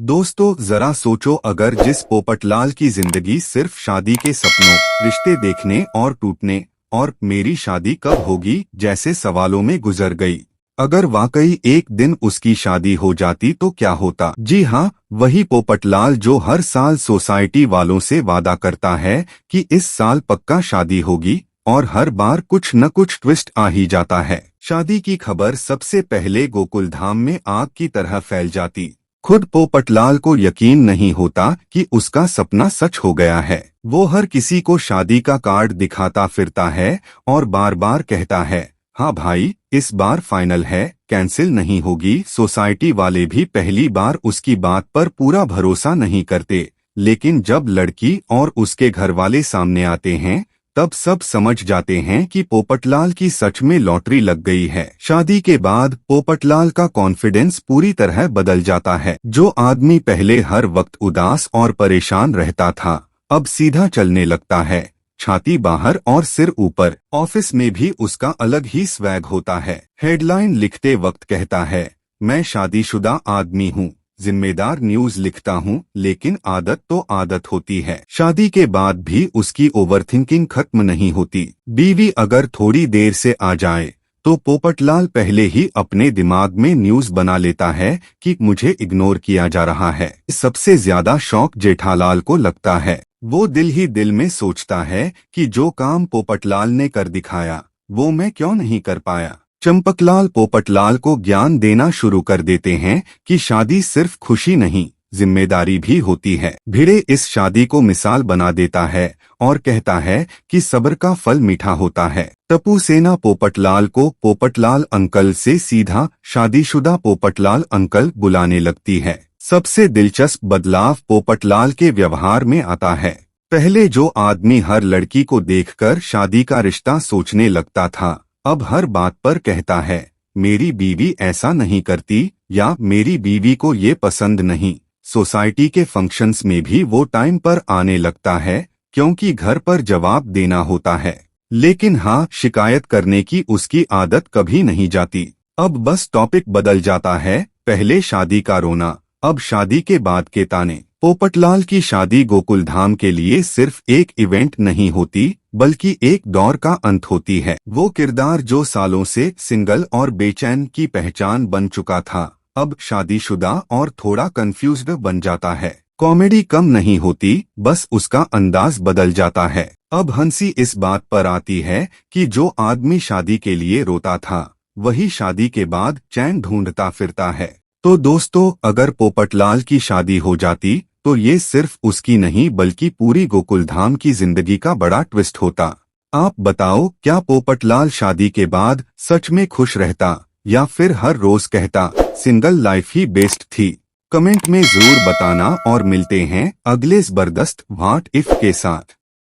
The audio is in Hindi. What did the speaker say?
दोस्तों जरा सोचो, अगर जिस पोपटलाल की जिंदगी सिर्फ शादी के सपनों, रिश्ते देखने और टूटने और मेरी शादी कब होगी जैसे सवालों में गुजर गई, अगर वाकई एक दिन उसकी शादी हो जाती तो क्या होता। जी हाँ, वही पोपटलाल जो हर साल सोसाइटी वालों से वादा करता है कि इस साल पक्का शादी होगी और हर बार कुछ न कुछ ट्विस्ट आ ही जाता है। शादी की खबर सबसे पहले गोकुलधाम में आग की तरह फैल जाती। खुद पोपटलाल को यकीन नहीं होता कि उसका सपना सच हो गया है। वो हर किसी को शादी का कार्ड दिखाता फिरता है और बार बार कहता है, हाँ भाई इस बार फाइनल है, कैंसिल नहीं होगी। सोसाइटी वाले भी पहली बार उसकी बात पर पूरा भरोसा नहीं करते, लेकिन जब लड़की और उसके घरवाले सामने आते हैं तब सब समझ जाते हैं कि पोपटलाल की सच में लॉटरी लग गई है। शादी के बाद पोपटलाल का कॉन्फिडेंस पूरी तरह बदल जाता है। जो आदमी पहले हर वक्त उदास और परेशान रहता था अब सीधा चलने लगता है, छाती बाहर और सिर ऊपर। ऑफिस में भी उसका अलग ही स्वैग होता है। हेडलाइन लिखते वक्त कहता है, मैं शादीशुदा आदमी हूँ, जिम्मेदार न्यूज लिखता हूँ, लेकिन आदत तो आदत होती है। शादी के बाद भी उसकी ओवरथिंकिंग खत्म नहीं होती। बीवी अगर थोड़ी देर से आ जाए तो पोपटलाल पहले ही अपने दिमाग में न्यूज बना लेता है कि मुझे इग्नोर किया जा रहा है। सबसे ज्यादा शौक जेठालाल को लगता है। वो दिल ही दिल में सोचता है कि जो काम पोपटलाल ने कर दिखाया वो मैं क्यों नहीं कर पाया। चंपकलाल पोपटलाल को ज्ञान देना शुरू कर देते हैं कि शादी सिर्फ खुशी नहीं, जिम्मेदारी भी होती है। भिड़े इस शादी को मिसाल बना देता है और कहता है कि सब्र का फल मीठा होता है। टप्पू सेना पोपटलाल को पोपटलाल अंकल से सीधा शादीशुदा पोपटलाल अंकल बुलाने लगती है। सबसे दिलचस्प बदलाव पोपटलाल के व्यवहार में आता है। पहले जो आदमी हर लड़की को देखकर शादी का रिश्ता सोचने लगता था अब हर बात पर कहता है, मेरी बीवी ऐसा नहीं करती या मेरी बीवी को ये पसंद नहीं। सोसाइटी के फंक्शंस में भी वो टाइम पर आने लगता है क्योंकि घर पर जवाब देना होता है। लेकिन हाँ, शिकायत करने की उसकी आदत कभी नहीं जाती। अब बस टॉपिक बदल जाता है, पहले शादी का रोना, अब शादी के बाद के ताने। पोपटलाल की शादी गोकुलधाम के लिए सिर्फ एक इवेंट नहीं होती बल्कि एक दौर का अंत होती है। वो किरदार जो सालों से सिंगल और बेचैन की पहचान बन चुका था अब शादीशुदा और थोड़ा कंफ्यूज्ड बन जाता है। कॉमेडी कम नहीं होती, बस उसका अंदाज बदल जाता है। अब हंसी इस बात पर आती है कि जो आदमी शादी के लिए रोता था वही शादी के बाद चैन ढूंढता फिरता है। तो दोस्तों, अगर पोपटलाल की शादी हो जाती तो ये सिर्फ उसकी नहीं बल्कि पूरी गोकुलधाम की जिंदगी का बड़ा ट्विस्ट होता। आप बताओ, क्या पोपटलाल शादी के बाद सच में खुश रहता या फिर हर रोज कहता सिंगल लाइफ ही बेस्ट थी। कमेंट में जरूर बताना और मिलते हैं अगले जबरदस्त व्हाट इफ के साथ।